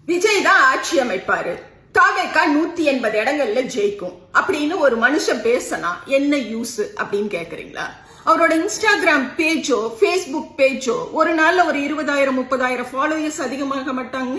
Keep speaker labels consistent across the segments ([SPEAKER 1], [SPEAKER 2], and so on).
[SPEAKER 1] விஜய் தான் ஆட்சி அமைப்பாரு, தாவேக்கா 180 இடங்கள்ல ஜெயிக்கும் அப்படின்னு ஒரு மனுஷன் பேசினா என்ன யூஸ் அப்படின்னு கேக்குறீங்களா? அவரோட இன்ஸ்டாகிராம் பேஜோ பேஸ்புக் பேஜோ ஒரு நாள்ல ஒரு 20,000 30,000 ஃபாலோயர்ஸ் அதிகமாக மாட்டாங்க.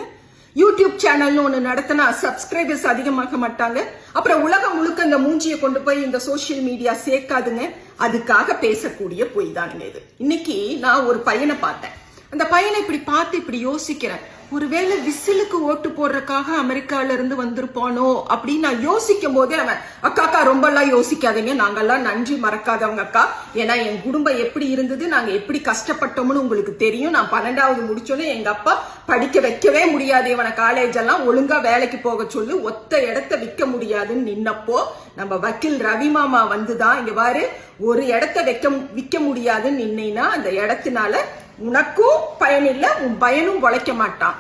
[SPEAKER 1] யூடியூப் சேனல்னு ஒண்ணு நடத்தினா சப்ஸ்கிரைபர்ஸ் அதிகமாக மாட்டாங்க. அப்புறம் உலகம் முழுக்க இந்த மூஞ்சியை கொண்டு போய் இந்த சோசியல் மீடியா சேர்க்காதுங்க. அதுக்காக பேசக்கூடிய பொய் தானுங்க இது. இன்னைக்கு நான் ஒரு பையனை பார்த்தேன். அந்த பையனை இப்படி பார்த்து இப்படி யோசிக்கிறேன், ஒருவேளை விசிலுக்கு ஓட்டு போடுறதுக்காக அமெரிக்கால இருந்து வந்திருப்பானோ அப்படின்னு நான் யோசிக்கும் போதே அவன், அக்கா ரொம்ப எல்லாம் யோசிக்காதீங்க, நாங்கெல்லாம் நன்றி மறக்காதவங்க அக்கா, ஏன்னா என் குடும்பம் எப்படி இருந்தது, நாங்க எப்படி கஷ்டப்பட்டோம்னு உங்களுக்கு தெரியும். நான் 12வது முடிச்சோன்னே எங்க அப்பா படிக்க வைக்கவே முடியாது, இவனை காலேஜ் எல்லாம் ஒழுங்கா வேலைக்கு போக சொல்லி ஒத்த இடத்த விற்க முடியாதுன்னு நின்னப்போ நம்ம வக்கீல் ரவி மாமா வந்துதான் இங்க பாரு, ஒரு இடத்த விற்க முடியாதுன்னு நின்னா அந்த இடத்தினால உனக்கும் பயன் இல்ல, உன் பையனும் உழைக்க மாட்டான்.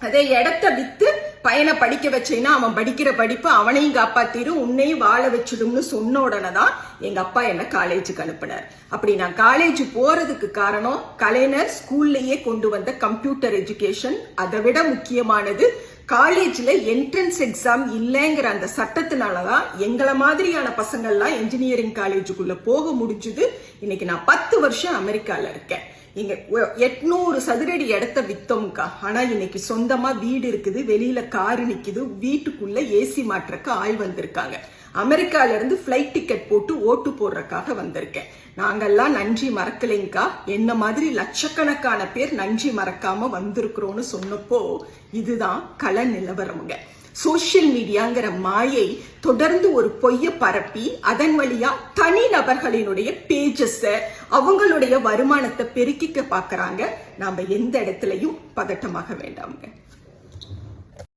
[SPEAKER 1] அதே இடத்த வித்து பையனை படிக்க வச்சேன்னா அவன் படிக்கிற படிப்பு அவனையும் காப்பாத்திரும், உன்னையும் வாழ வச்சிடும்னு சொன்ன உடனே தான் எங்க அப்பா என்ன காலேஜுக்கு அனுப்பினார். அப்படி நான் காலேஜ் போறதுக்கு காரணம் கலைஞர் ஸ்கூல்லயே கொண்டு வந்த கம்ப்யூட்டர் எஜுகேஷன். அதை விட முக்கியமானது காலேஜ்ல என்ட்ரன்ஸ் எக்ஸாம் இல்லைங்கிற அந்த சட்டத்தினாலதான் எங்களை மாதிரியான பசங்கள்லாம் இன்ஜினியரிங் காலேஜுக்குள்ள போக முடிஞ்சது. இன்னைக்கு நான் 10 வருஷம் அமெரிக்கால இருக்கேன். இங்க 800 சதுரடி இடத்த வித்தோம்க்கா. ஆனா இன்னைக்கு சொந்தமா வீடு இருக்குது, வெளியில காரு நிக்குது, வீட்டுக்குள்ள ஏசி மாற்றக்கு ஆள் வந்திருக்காங்க. அமெரிக்கால இருந்து பிளைட் டிக்கெட் போட்டு ஓட்டு போடுறதுக்காக வந்திருக்கேன். நாங்கெல்லாம் நன்றி மறக்கலைங்கக்கா, என்ன மாதிரி லட்சக்கணக்கான பேர் நன்றி மறக்காம வந்திருக்கிறோம்னு சொன்னப்போ இதுதான் கள நிலவரமுங்க. சோசியல் மீடியாங்கிற மாயை தொடர்ந்து ஒரு பொய்ய பரப்பி அதன் வழியா தனி நபர்களினுடைய பேஜஸ் அவங்களுடைய வருமானத்தை பெருக்கிக்க பாக்குறாங்க. நாம எந்த இடத்துலயும் பதட்டமாக வேண்டாமுங்க.